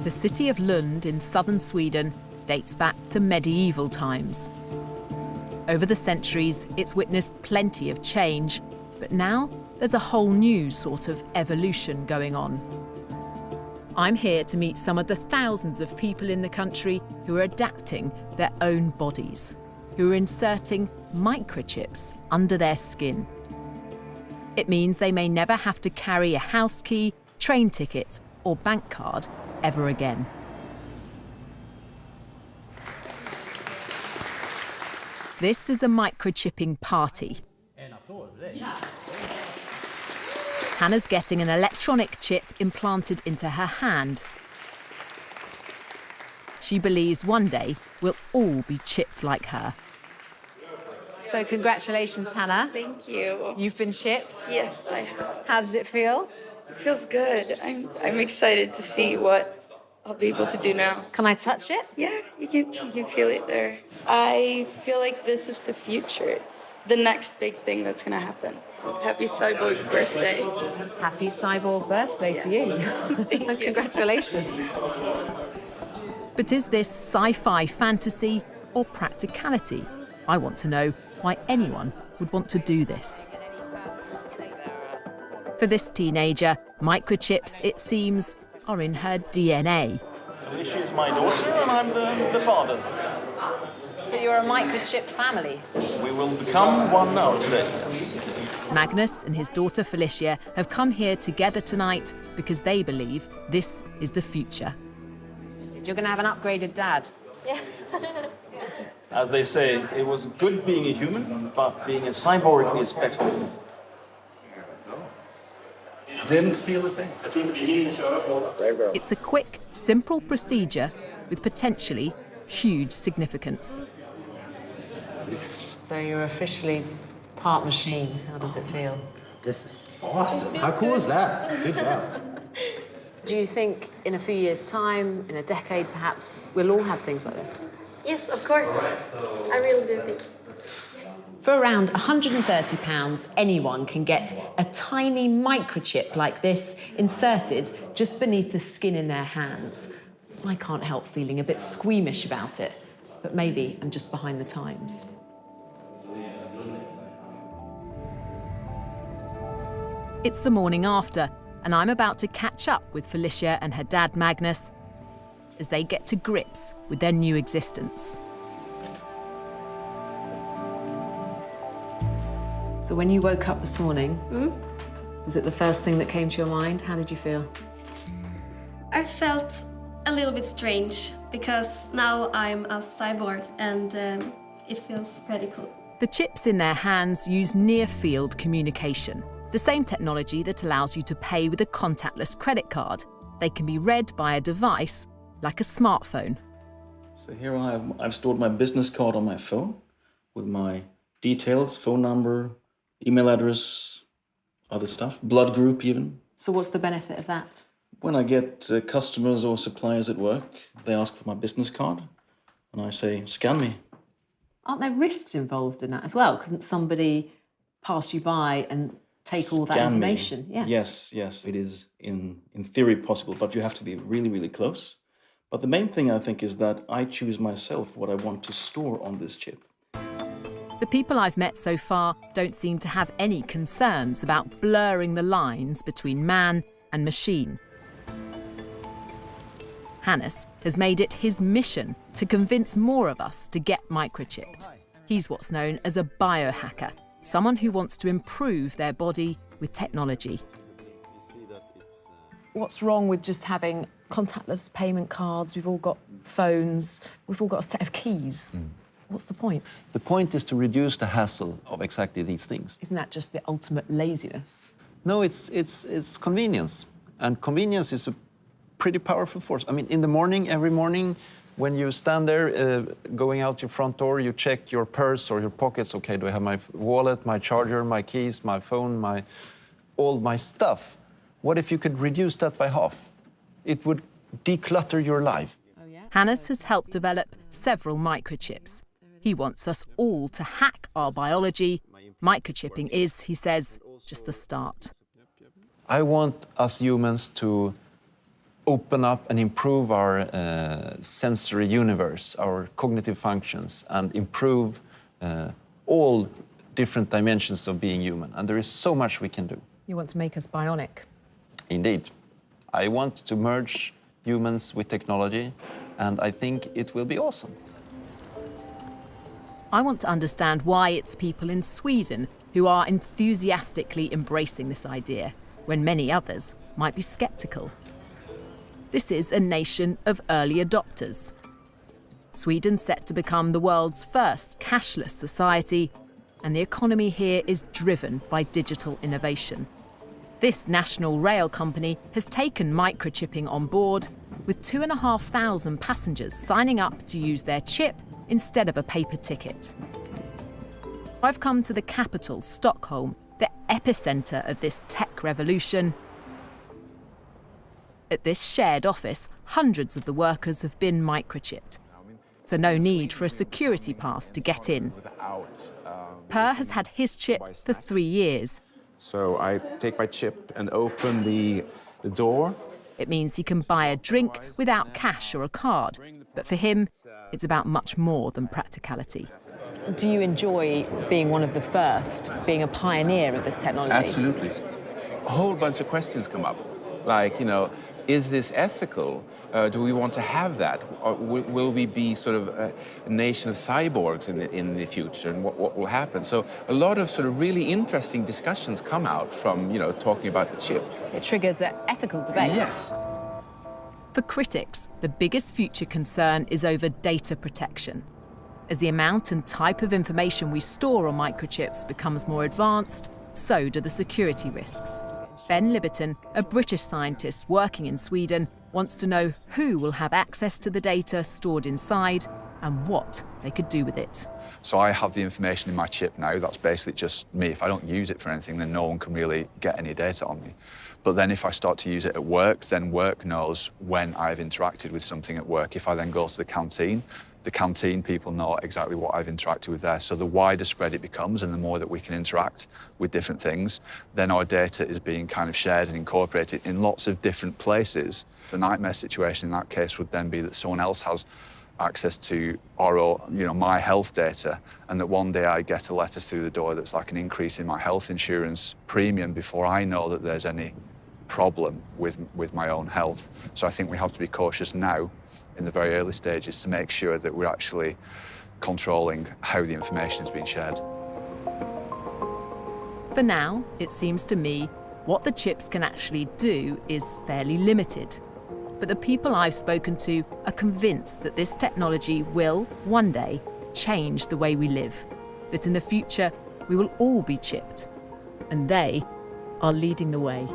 The city of Lund in southern Sweden dates back to medieval times. Over the centuries, it's witnessed plenty of change, but now there's a whole new sort of evolution going on. I'm here to meet some of the thousands of people in the country who are adapting their own bodies, who are inserting microchips under their skin. It means they may never have to carry a house key, train ticket, or bank card ever again. This is a microchipping party. Hannah's getting an electronic chip implanted into her hand. She believes one day we'll all be chipped like her. So congratulations, Hannah. Thank you. You've been chipped. Yes, I have. How does it feel? It feels good. I'm excited to see what I'll be able to do now. Can I touch it? Yeah, you can feel it there. I feel like this is the future. It's the next big thing that's going to happen. Happy cyborg birthday. Happy cyborg birthday to you. Thank you. Congratulations. But is this sci-fi fantasy or practicality? I want to know why anyone would want to do this. For this teenager, microchips, it seems, are in her DNA. Felicia is my daughter and I'm the father. So you're a microchip family? We will become one now today. Magnus and his daughter Felicia have come here together tonight because they believe this is the future. You're going to have an upgraded dad. Yeah. As they say, it was good being a human, but being a cyborg is better. Didn't feel a thing. It's a quick, simple procedure with potentially huge significance. So you're officially part machine. How does it feel? This is awesome. How cool is that? Good job. Do you think in a few years' time, in a decade perhaps, we'll all have things like this? Yes, of course. I really do think. For around £130, anyone can get a tiny microchip like this inserted just beneath the skin in their hands. I can't help feeling a bit squeamish about it, but maybe I'm just behind the times. It's the morning after, and I'm about to catch up with Felicia and her dad Magnus as they get to grips with their new existence. So when you woke up this morning, was it the first thing that came to your mind? How did you feel? I felt a little bit strange because now I'm a cyborg and it feels pretty cool. The chips in their hands use near-field communication, the same technology that allows you to pay with a contactless credit card. They can be read by a device like a smartphone. So here I've stored my business card on my phone with my details, phone number, email address, other stuff, blood group even. So what's the benefit of that? When I get customers or suppliers at work, they ask for my business card and I say, scan me. Aren't there risks involved in that as well? Couldn't somebody pass you by and take all that Scan me. information? Yes, it is in theory possible, but you have to be really, really close. But the main thing I think is that I choose myself what I want to store on this chip. The people I've met so far don't seem to have any concerns about blurring the lines between man and machine. Hannes has made it his mission to convince more of us to get microchipped. He's what's known as a biohacker, someone who wants to improve their body with technology. What's wrong with just having contactless payment cards? We've all got phones, we've all got a set of keys. What's the point? The point is to reduce the hassle of exactly these things. Isn't that just the ultimate laziness? No, it's convenience. And convenience is a pretty powerful force. I mean, in the morning, every morning, when you stand there, going out your front door, you check your purse or your pockets. Okay, do I have my wallet, my charger, my keys, my phone, all my stuff? What if you could reduce that by half? It would declutter your life. Hannes has helped develop several microchips. He wants us all to hack our biology. Microchipping is, he says, just the start. I want us humans to open up and improve our sensory universe, our cognitive functions, and improve all different dimensions of being human. And there is so much we can do. You want to make us bionic? Indeed. I want to merge humans with technology, and I think it will be awesome. I want to understand why it's people in Sweden who are enthusiastically embracing this idea, when many others might be sceptical. This is a nation of early adopters. Sweden's set to become the world's first cashless society, and the economy here is driven by digital innovation. This national rail company has taken microchipping on board, with 2,500 passengers signing up to use their chip instead of a paper ticket. I've come to the capital, Stockholm, the epicenter of this tech revolution. At this shared office, hundreds of the workers have been microchipped, so no need for a security pass to get in. Per has had his chip for 3 years. So I take my chip and open the door. It means he can buy a drink without cash or a card. But for him, it's about much more than practicality. Do you enjoy being one of the first, being a pioneer of this technology? Absolutely. A whole bunch of questions come up. Like, is this ethical? Do we want to have that? Or will we be sort of a nation of cyborgs in the future? And what will happen? So a lot of sort of really interesting discussions come out from, talking about the chip. It triggers an ethical debate. Yes. For critics, the biggest future concern is over data protection. As the amount and type of information we store on microchips becomes more advanced, so do the security risks. Ben Libberton, a British scientist working in Sweden, wants to know who will have access to the data stored inside and what they could do with it. So I have the information in my chip now. That's basically just me. If I don't use it for anything, then no one can really get any data on me. But then if I start to use it at work, then work knows when I've interacted with something at work. If I then go to the canteen people know exactly what I've interacted with there. So the wider spread it becomes and the more that we can interact with different things, then our data is being kind of shared and incorporated in lots of different places. The nightmare situation in that case would then be that someone else has access to my health data, and that one day I get a letter through the door that's like an increase in my health insurance premium before I know that there's any problem with my own health. So I think we have to be cautious now in the very early stages to make sure that we're actually controlling how the information is being shared. For now, it seems to me, what the chips can actually do is fairly limited. But the people I've spoken to are convinced that this technology will, one day, change the way we live. That in the future, we will all be chipped. And they are leading the way.